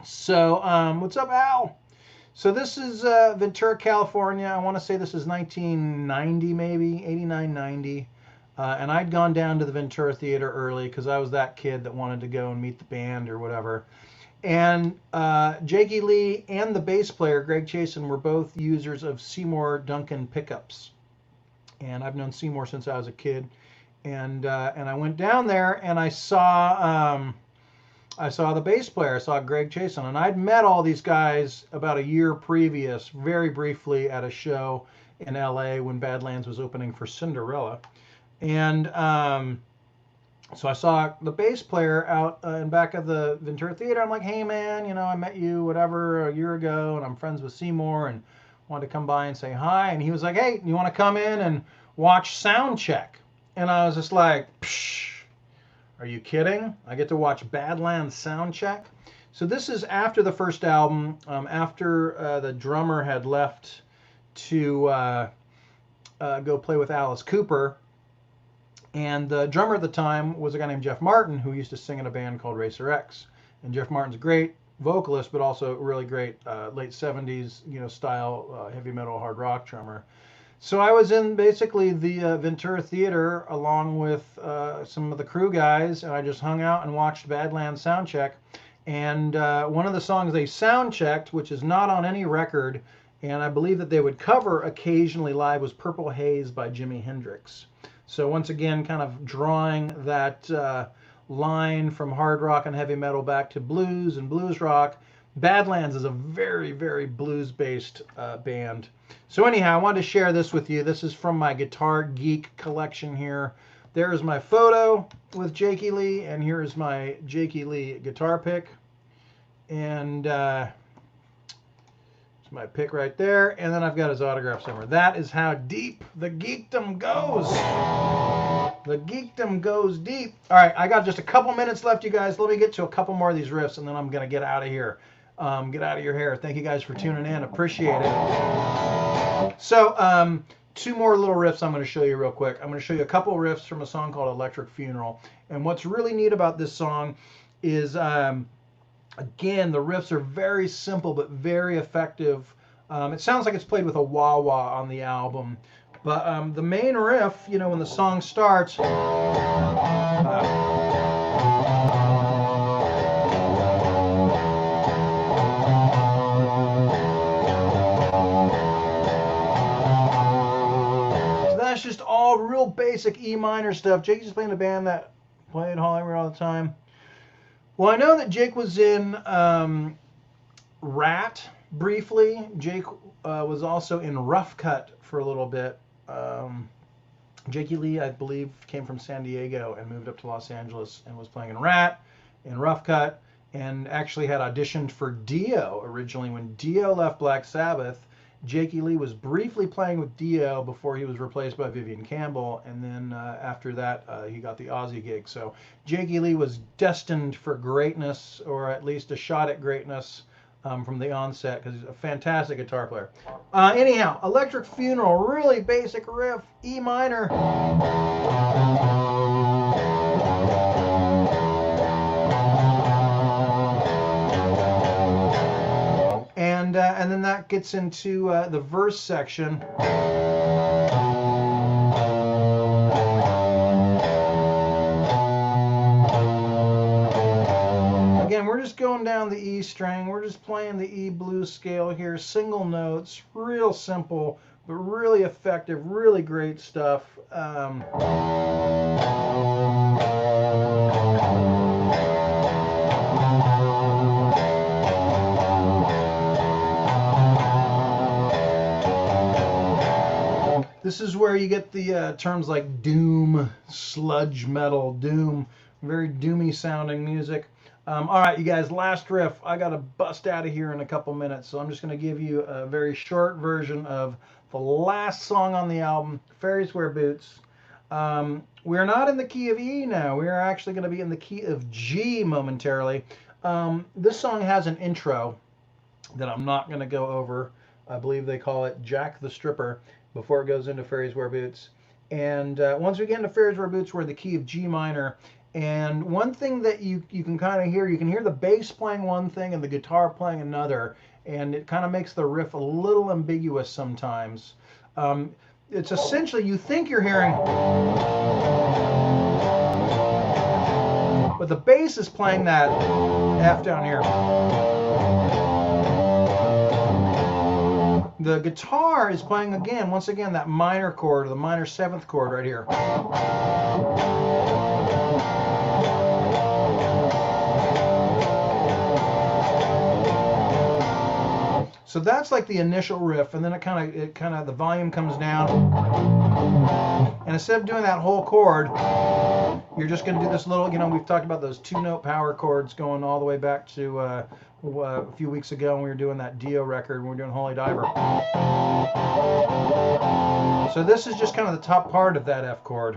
So what's up, Al? So this is Ventura, California. I want to say this is 1990, maybe 89, 90. And I'd gone down to the Ventura Theater early because I was that kid that wanted to go and meet the band or whatever. And Jakey Lee and the bass player, Greg Chasen, were both users of Seymour Duncan pickups. And I've known Seymour since I was a kid. And I went down there and I saw the bass player. I saw Greg Chasen. And I'd met all these guys about a year previous, very briefly at a show in LA when Badlands was opening for Cinderella. And so I saw the bass player out in back of the Ventura Theater. I'm like, hey, man, I met you, whatever, a year ago, and I'm friends with Seymour and wanted to come by and say hi. And he was like, hey, you want to come in and watch sound check? And I was just like, psh, are you kidding? I get to watch Badlands sound check? So this is after the first album, after the drummer had left to go play with Alice Cooper. And the drummer at the time was a guy named Jeff Martin, who used to sing in a band called Racer X. And Jeff Martin's a great vocalist, but also really great late 70s, style heavy metal hard rock drummer. So I was in basically the Ventura Theater along with some of the crew guys, and I just hung out and watched Badlands soundcheck. And one of the songs they soundchecked, which is not on any record, and I believe that they would cover occasionally live, was Purple Haze by Jimi Hendrix. So once again, kind of drawing that line from hard rock and heavy metal back to blues and blues rock. Badlands is a very, very blues-based band. So anyhow, I wanted to share this with you. This is from my Guitar Geek collection here. There is my photo with Jakey Lee, and here is my Jakey Lee guitar pick. And my pick right there, and then I've got his autograph somewhere. That is how deep the geekdom goes. The geekdom goes deep. All right, I got just a couple minutes left, you guys. Let me get to a couple more of these riffs, and then I'm going to get out of here. Get out of your hair. Thank you guys for tuning in. Appreciate it. So, two more little riffs I'm going to show you real quick. I'm going to show you a couple riffs from a song called Electric Funeral. And what's really neat about this song is, again, the riffs are very simple but very effective. It sounds like it's played with a wah-wah on the album. But the main riff, you know, when the song starts, that's just all real basic E minor stuff. Jake is playing a band that played Hollywood all the time. Well, I know that Jake was in Rat briefly. Jake was also in Rough Cut for a little bit. Jakey Lee, I believe, came from San Diego and moved up to Los Angeles and was playing in Rat, in Rough Cut, and actually had auditioned for Dio originally. When Dio left Black Sabbath, Jakey Lee was briefly playing with Dio before he was replaced by Vivian Campbell, and then after that he got the Aussie gig. So Jakey Lee was destined for greatness, or at least a shot at greatness from the onset, because he's a fantastic guitar player. Anyhow, Electric Funeral, really basic riff, E minor. And then that gets into the verse section. Again, we're just going down the E string. We're just playing the E blues scale here, single notes, real simple, but really effective, really great stuff. This is where you get the terms like doom, sludge metal, doom, very doomy sounding music. All right, you guys, last riff. I got to bust out of here in a couple minutes, so I'm just going to give you a very short version of the last song on the album, Fairies Wear Boots. We're not in the key of E now. We are actually going to be in the key of G momentarily. This song has an intro that I'm not going to go over. I believe they call it Jack the Stripper before it goes into Fairies Wear Boots. And once we get into Fairies Wear Boots, we're in the key of G minor. And one thing that you can kind of hear, you can hear the bass playing one thing and the guitar playing another, and it kind of makes the riff a little ambiguous sometimes. It's essentially, you think you're hearing, but the bass is playing that F down here. The guitar is playing again, once again, that minor chord, the minor seventh chord right here. So that's like the initial riff, and then it kind of the volume comes down. And instead of doing that whole chord, you're just going to do this little, you know, we've talked about those 2-note power chords going all the way back to a few weeks ago when we were doing that Dio record, when we were doing Holy Diver. So this is just kind of the top part of that F chord.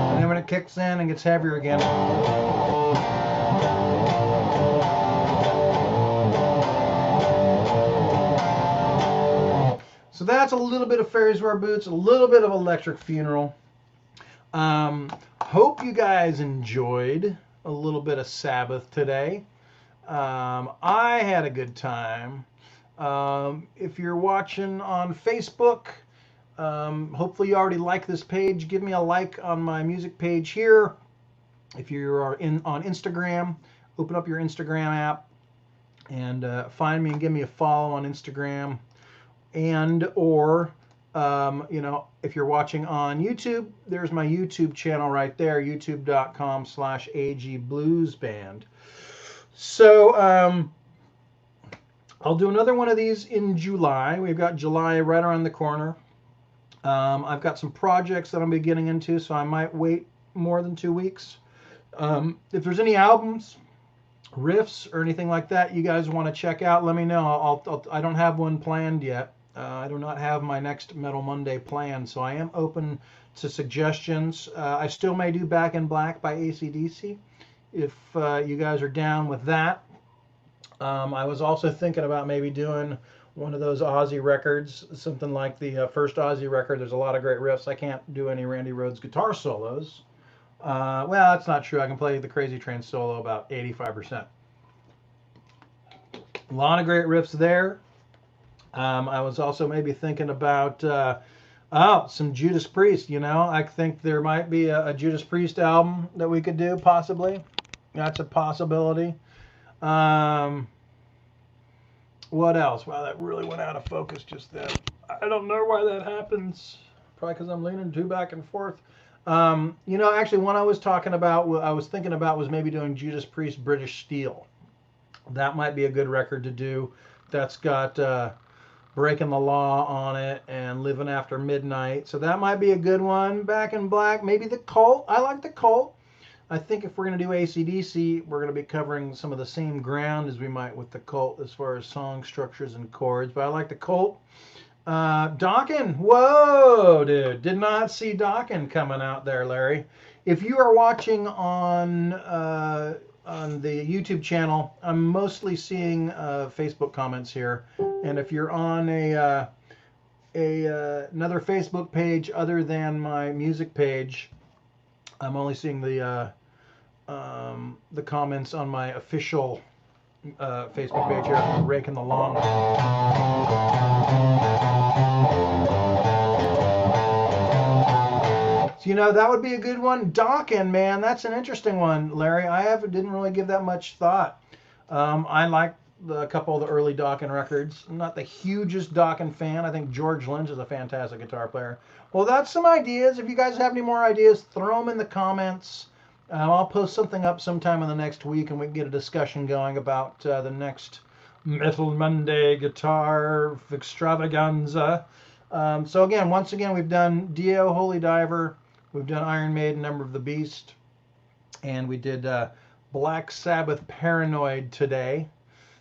And then when it kicks in and gets heavier again, so that's a little bit of Fairies Wear Boots, a little bit of Electric Funeral. Hope you guys enjoyed a little bit of Sabbath today. I had a good time. If you're watching on Facebook, hopefully you already like this page. Give me a like on my music page here. If you are on Instagram, open up your Instagram app and find me and give me a follow on Instagram. And or you know, if you're watching on YouTube, there's my YouTube channel right there, youtube.com/agbluesband. So I'll do another one of these in July. We've got July right around the corner. I've got some projects that I'm be getting into, so I might wait more than 2 weeks. If there's any albums, riffs, or anything like that you guys want to check out, let me know. I don't have one planned yet. I do not have my next Metal Monday planned, so I am open to suggestions. I still may do Back in Black by AC/DC if you guys are down with that. I was also thinking about maybe doing one of those Ozzy records, something like the first Ozzy record. There's a lot of great riffs. I can't do any Randy Rhoads guitar solos. Well, that's not true. I can play the Crazy Train solo about 85%. A lot of great riffs there. I was also maybe thinking about some Judas Priest. You know, I think there might be a Judas Priest album that we could do, possibly. That's a possibility. What else? Wow, that really went out of focus just then. I don't know why that happens. Probably because I'm leaning too back and forth. You know, actually, one I was thinking about was maybe doing Judas Priest British Steel. That might be a good record to do. That's got Breaking the Law on it and Living After Midnight. So that might be a good one. Back in Black, maybe The Cult. I like The Cult. I think if we're going to do AC/DC, we're going to be covering some of the same ground as we might with The Cult as far as song structures and chords. But I like The Cult. Dokken. Whoa, dude. Did not see Dokken coming out there, Larry. If you are watching on the YouTube channel, I'm mostly seeing Facebook comments here. And if you're on another Facebook page other than my music page, I'm only seeing the comments on my official Facebook page here, Raking the Long. So, you know, that would be a good one. Dokken, man, that's an interesting one, Larry. Didn't really give that much thought. I like a couple of the early Dokken records. I'm not the hugest Dokken fan. I think George Lynch is a fantastic guitar player. Well, that's some ideas. If you guys have any more ideas, throw them in the comments. I'll post something up sometime in the next week, and we can get a discussion going about the next Metal Monday guitar extravaganza. So again, once again, we've done Dio, Holy Diver, we've done Iron Maiden, Number of the Beast, and we did Black Sabbath, Paranoid today.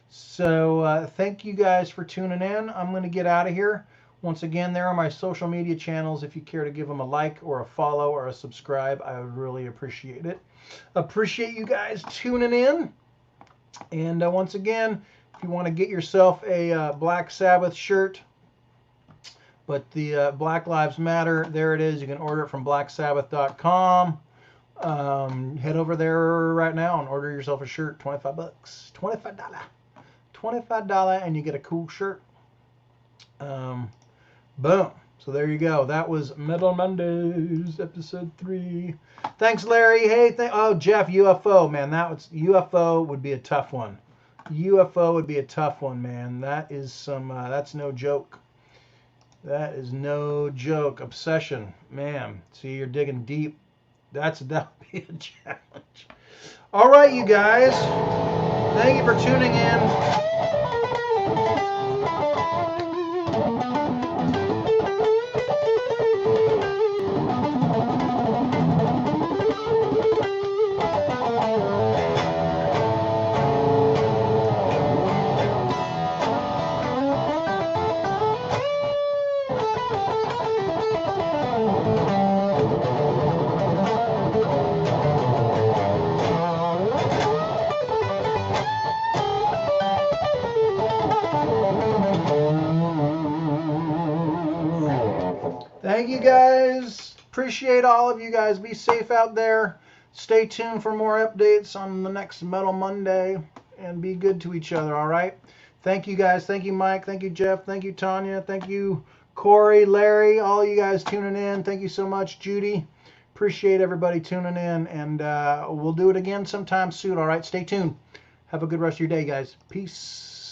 So thank you guys for tuning in. I'm going to get out of here. Once again, there are my social media channels. If you care to give them a like or a follow or a subscribe, I would really appreciate it. Appreciate you guys tuning in. And once again, if you want to get yourself a Black Sabbath shirt, but the Black Lives Matter, there it is. You can order it from blacksabbath.com. Head over there right now and order yourself a shirt. $25. $25, and you get a cool shirt. Boom. So there you go. That was Metal Mondays, episode 3. Thanks, Larry. Hey, oh, Jeff, UFO, man. UFO would be a tough one. UFO would be a tough one, man. That is some, that's no joke. That is no joke. Obsession, man. See, you're digging deep. That would be a challenge. All right, you guys. Thank you for tuning in. Thank you guys. Appreciate all of you guys. Be safe out there. Stay tuned for more updates on the next Metal Monday. And be good to each other, all right? Thank you guys. Thank you, Mike. Thank you, Jeff. Thank you, Tanya. Thank you, Corey, Larry, all you guys tuning in. Thank you so much, Judy. Appreciate everybody tuning in. And we'll do it again sometime soon, all right? Stay tuned. Have a good rest of your day, guys. Peace.